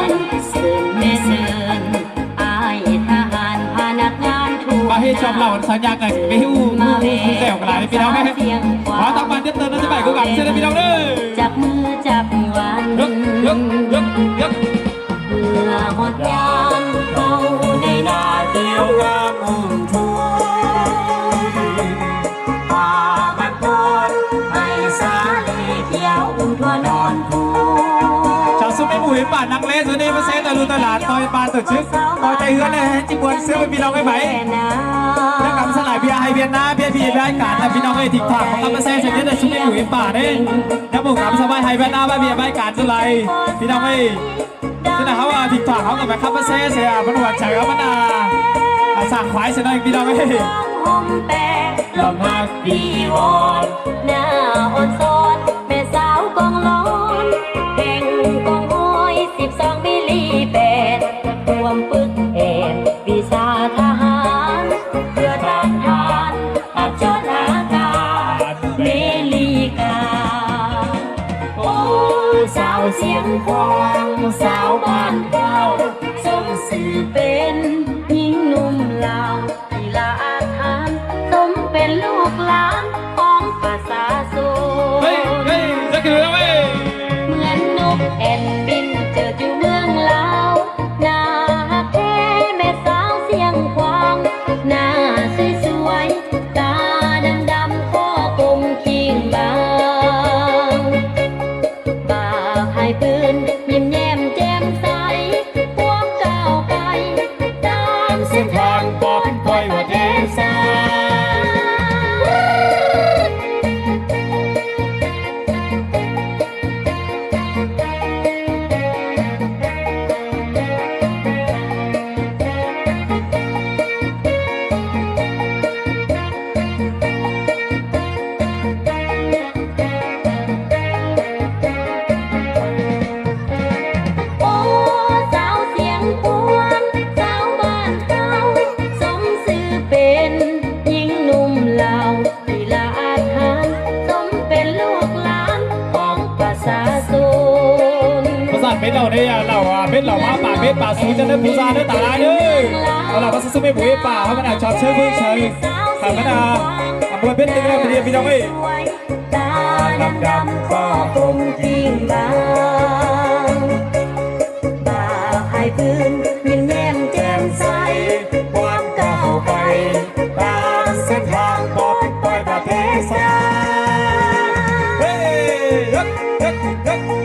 านเสินแม่เสินอายทหารพนักงานทั่วมาให้ชมเราสัญญากันไม่หิ้วผู้แซวกันหลายพี่น้องไหมขอตั้งมันเติมน้ำจะไปกูกับเส้นพี่น้องเด้อจับมือจับวันยกเพื่อหดยามเขาในนาเดียวงามอุ่มทุ่งป่าบัดโดนให้สาลีเขียวอุ่มทั่วนอนทุ่งชาวซุ้มไม่หมู่ป่านักเล่นวันนี้มาเซตตะลุตลาดต่อยปานตัวชึกต่อยใจเฮือนเลยจิบวนเสื้อไปพี่น้องไม่ไหวแล้วกำสลายเบียร์ไฮเบียร์น้าเบียร์พี่เบียร์การแต่พี่น้องไม่ทิ้งผักของกำมาเซตเสร็จเนี่ยแต่ซุ้มไม่หมู่ป่าเนี่ยแล้วผมกำสบายไฮเบียร์น้าบ้าเบียร์บ้าการสุไลพี่น้องไม่ที่ไหนเขาว่าทิ้งผักเขากับแบบคับมาเซตเสียมันหวานใจเขามันสั่งควายเสียหน่อยพี่น้องไม่ลมหักดีวอนหน้าอ่อนซ้อนแม่สาวกองร้อนเก่งกองห้อย12มิลลิเมตรรวมปึกเอกวิชาทหารเพื่อต้านทานอับจนอากาศเมลีกาโอ้สาวเสียงควางสาวบ้านเก่าสมสื่อเป็นหญิงหนุ่มลาวที่ละอาถรรพ์สมเป็นลูกหลานของประชาชนเฮ้ยจะคือแล้วเว้ยเหมือนนกแอ่นบินเจออยู่เมืองลาวหน้าแท้แม่สาวเสียงควางหน้าสวยๆตาดำๆข้อกลมคิงบางบ่าพายปืนยิ้มแย้มแจ่มใสพวกก้าวไปตามเส้นทางปลอดภัยประเทศชาเป็นเราเนี่ยเราเป็นเรามาป่าเป็นป่าสูงจะได้ผู้ซาได้ตาลายเด้อเรามาสู้ไม่บุยป่าให้มันชอบเชื่อเพื่อเฉยทำมันอำเภอเป็นตึงแล้วเรียนพี่น้องเอ้ยตาดำก็คงทิ้งบางบ่าพายปืนยิ้มแย้มแจ่มใสความก้าวไปตามเส้นทางปลอดภัยประเทศชาติเฮ้ย